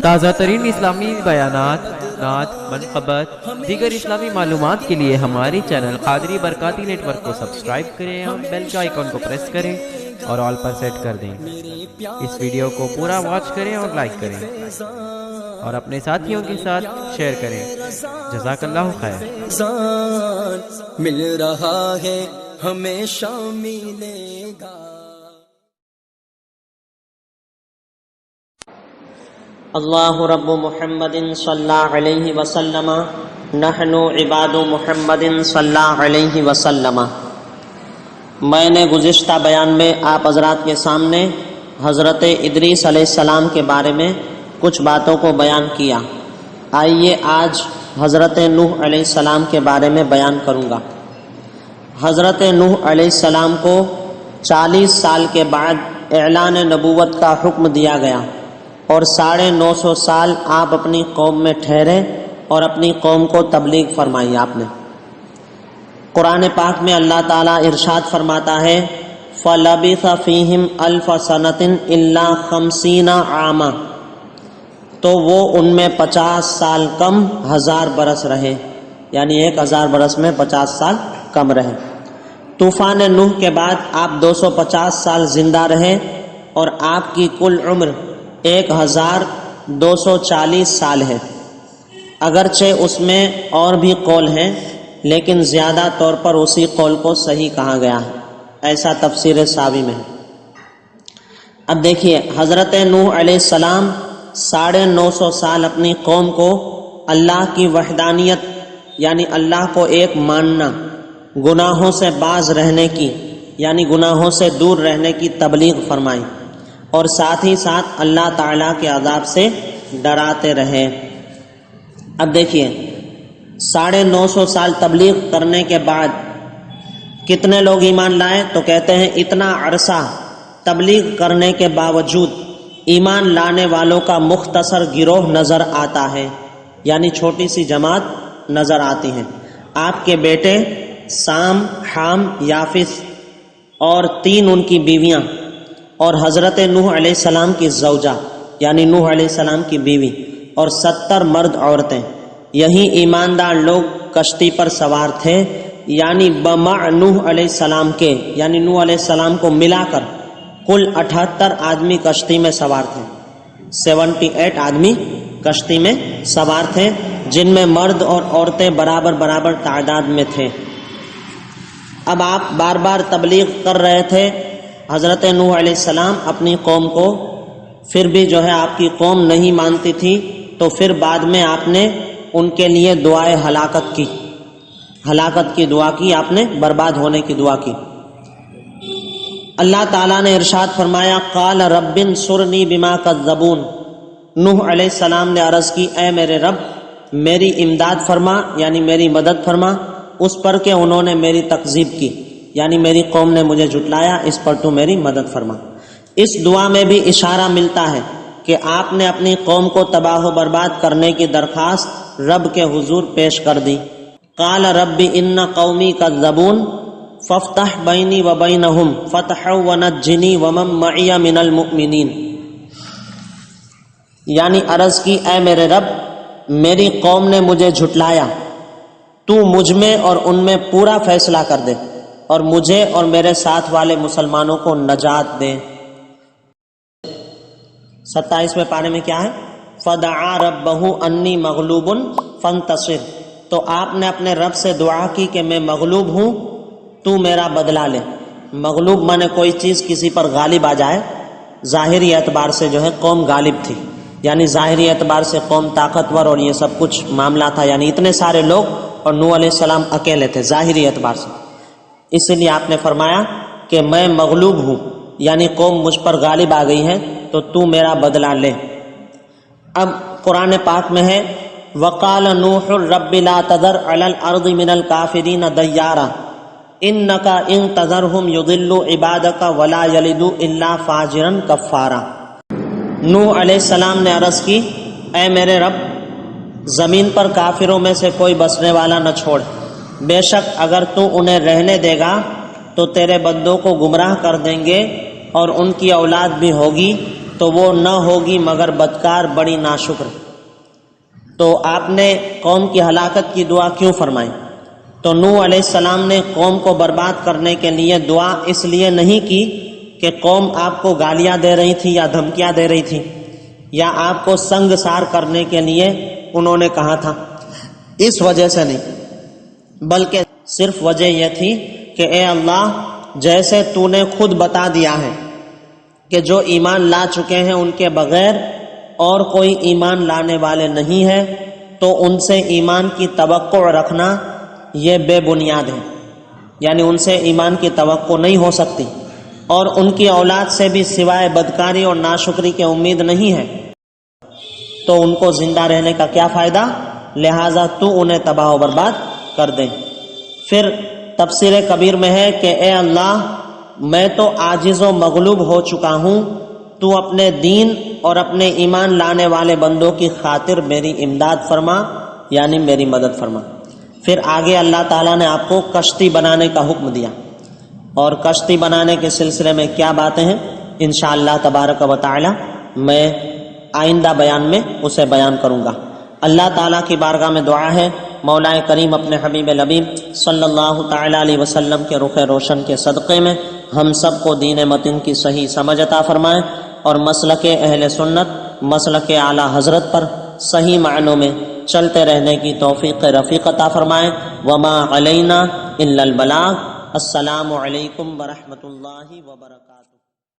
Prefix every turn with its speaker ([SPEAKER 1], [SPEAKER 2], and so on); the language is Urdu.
[SPEAKER 1] تازہ ترین اسلامی بیانات، نعت، منقبت، دیگر اسلامی معلومات کے لیے ہماری چینل قادری برکاتی نیٹ ورک کو سبسکرائب کریں اور بیل کے آئیکن کو پریس کریں اور آل پر سیٹ کر دیں۔ اس ویڈیو کو پورا واچ کریں اور لائک کریں اور اپنے ساتھیوں کے ساتھ شیئر کریں۔ جزاک اللہ خیر۔
[SPEAKER 2] مل رہا ہے ہمیشہ ملے گا۔
[SPEAKER 3] اللہ رب محمد صلی اللہ علیہ وسلم، نحن عباد محمد صلی اللہ علیہ وسلم۔ میں نے گزشتہ بیان میں آپ حضرات کے سامنے حضرت ادریس علیہ السلام کے بارے میں کچھ باتوں کو بیان کیا۔ آئیے آج حضرت نوح علیہ السلام کے بارے میں بیان کروں گا۔ حضرت نوح علیہ السلام کو 40 سال کے بعد اعلان نبوت کا حکم دیا گیا اور 950 سال آپ اپنی قوم میں ٹھہرے اور اپنی قوم کو تبلیغ فرمائی آپ نے۔ قرآن پاک میں اللہ تعالیٰ ارشاد فرماتا ہے فَلَبِثَ فِيهِمْ أَلْفَ سَنَةٍ إِلَّا 50 عَامًا، تو وہ ان میں 50 سال کم 1000 برس رہے، یعنی 1000 برس میں 50 سال کم رہے۔ طوفان نوح کے بعد آپ 250 سال زندہ رہے اور آپ کی کل عمر 1240 سال ہے۔ اگرچہ اس میں اور بھی قول ہیں لیکن زیادہ طور پر اسی قول کو صحیح کہا گیا ہے، ایسا تفسیر ساوی میں ہے۔ اب دیکھیے حضرت نوح علیہ السلام 950 سال اپنی قوم کو اللہ کی وحدانیت یعنی اللہ کو ایک ماننا، گناہوں سے باز رہنے کی یعنی گناہوں سے دور رہنے کی تبلیغ فرمائی اور ساتھ ہی ساتھ اللہ تعالیٰ کے عذاب سے ڈراتے رہے۔ اب دیکھیے 950 سال تبلیغ کرنے کے بعد کتنے لوگ ایمان لائے؟ تو کہتے ہیں اتنا عرصہ تبلیغ کرنے کے باوجود ایمان لانے والوں کا مختصر گروہ نظر آتا ہے، یعنی چھوٹی سی جماعت نظر آتی ہیں۔ آپ کے بیٹے سام، حام، یافس اور 3 ان کی بیویاں اور حضرت نوح علیہ السلام کی زوجہ یعنی نوح علیہ السلام کی بیوی اور 70 مرد عورتیں، یہی ایماندار لوگ کشتی پر سوار تھے، یعنی بمع نوح علیہ السلام کے یعنی نوح علیہ السلام کو ملا کر کل 78 آدمی کشتی میں سوار تھے۔ 78 آدمی کشتی میں سوار تھے جن میں مرد اور عورتیں برابر تعداد میں تھے۔ اب آپ بار بار تبلیغ کر رہے تھے حضرت نوح علیہ السلام اپنی قوم کو، پھر بھی جو ہے آپ کی قوم نہیں مانتی تھی، تو پھر بعد میں آپ نے ان کے لیے دعائے ہلاکت کی دعا کی، آپ نے برباد ہونے کی دعا کی۔ اللہ تعالیٰ نے ارشاد فرمایا قال رب انصرنی بما کذبون، نوح علیہ السلام نے عرض کی اے میرے رب میری امداد فرما یعنی میری مدد فرما اس پر کہ انہوں نے میری تکذیب کی، یعنی میری قوم نے مجھے جھٹلایا، اس پر تو میری مدد فرما۔ اس دعا میں بھی اشارہ ملتا ہے کہ آپ نے اپنی قوم کو تباہ و برباد کرنے کی درخواست رب کے حضور پیش کر دی۔ قال رب ان قومی کذبون فافتح بینی و بینہم فتحا ونجنی ومن معی من المؤمنین، یعنی عرض کی اے میرے رب میری قوم نے مجھے جھٹلایا، تو مجھ میں اور ان میں پورا فیصلہ کر دے اور مجھے اور میرے ساتھ والے مسلمانوں کو نجات دے۔ 27ویں پارے میں کیا ہے؟ فدعا ربہ انی مغلوب فانتصر، تو آپ نے اپنے رب سے دعا کی کہ میں مغلوب ہوں تو میرا بدلہ لے۔ مغلوب مانے کوئی چیز کسی پر غالب آ جائے، ظاہری اعتبار سے جو ہے قوم غالب تھی، یعنی ظاہری اعتبار سے قوم طاقتور اور یہ سب کچھ معاملہ تھا، یعنی اتنے سارے لوگ اور نوح علیہ السلام اکیلے تھے ظاہری اعتبار سے، اس لیے آپ نے فرمایا کہ میں مغلوب ہوں یعنی قوم مجھ پر غالب آ گئی ہے تو میرا بدلہ لے۔ اب قرآن پاک میں ہے وقال نوح رب لا تذر علی الارض من الکافرین دیارا انک ان تذرہم یضلوا عبادک ولا یلدوا الا فاجرا کفارا۔ نوح علیہ السلام نے عرض کی اے میرے رب زمین پر کافروں میں سے کوئی بسنے والا نہ چھوڑ، بے شک اگر تو انہیں رہنے دے گا تو تیرے بندوں کو گمراہ کر دیں گے اور ان کی اولاد بھی ہوگی تو وہ نہ ہوگی مگر بدکار بڑی ناشکر۔ تو آپ نے قوم کی ہلاکت کی دعا کیوں فرمائی؟ تو نوح علیہ السلام نے قوم کو برباد کرنے کے لیے دعا اس لیے نہیں کی کہ قوم آپ کو گالیاں دے رہی تھی یا دھمکیاں دے رہی تھی یا آپ کو سنگسار کرنے کے لیے انہوں نے کہا تھا، اس وجہ سے نہیں، بلکہ صرف وجہ یہ تھی کہ اے اللہ، جیسے تو نے خود بتا دیا ہے کہ جو ایمان لا چکے ہیں ان کے بغیر اور کوئی ایمان لانے والے نہیں ہیں، تو ان سے ایمان کی توقع رکھنا یہ بے بنیاد ہے، یعنی ان سے ایمان کی توقع نہیں ہو سکتی، اور ان کی اولاد سے بھی سوائے بدکاری اور ناشکری کی امید نہیں ہے، تو ان کو زندہ رہنے کا کیا فائدہ؟ لہٰذا تو انہیں تباہ و برباد کر دے۔ پھر تفسیر کبیر میں ہے کہ اے اللہ، میں تو عاجز و مغلوب ہو چکا ہوں، تو اپنے دین اور اپنے ایمان لانے والے بندوں کی خاطر میری امداد فرما، یعنی میری مدد فرما۔ پھر آگے اللہ تعالیٰ نے آپ کو کشتی بنانے کا حکم دیا، اور کشتی بنانے کے سلسلے میں کیا باتیں ہیں انشاءاللہ تبارک و تعالی میں آئندہ بیان میں اسے بیان کروں گا۔ اللہ تعالیٰ کی بارگاہ میں دعا ہے مولا کریم اپنے حبیب لبیب صلی اللہ تعالیٰ علیہ وسلم کے رخ روشن کے صدقے میں ہم سب کو دین متن کی صحیح سمجھ عطا فرمائے، اور مسلک اہل سنت، مسلک اعلیٰ حضرت پر صحیح معنوں میں چلتے رہنے کی توفیق رفیق عطا فرمائے۔ وما علینا الا البلاغ۔ السلام علیکم ورحمۃ اللہ وبرکاتہ۔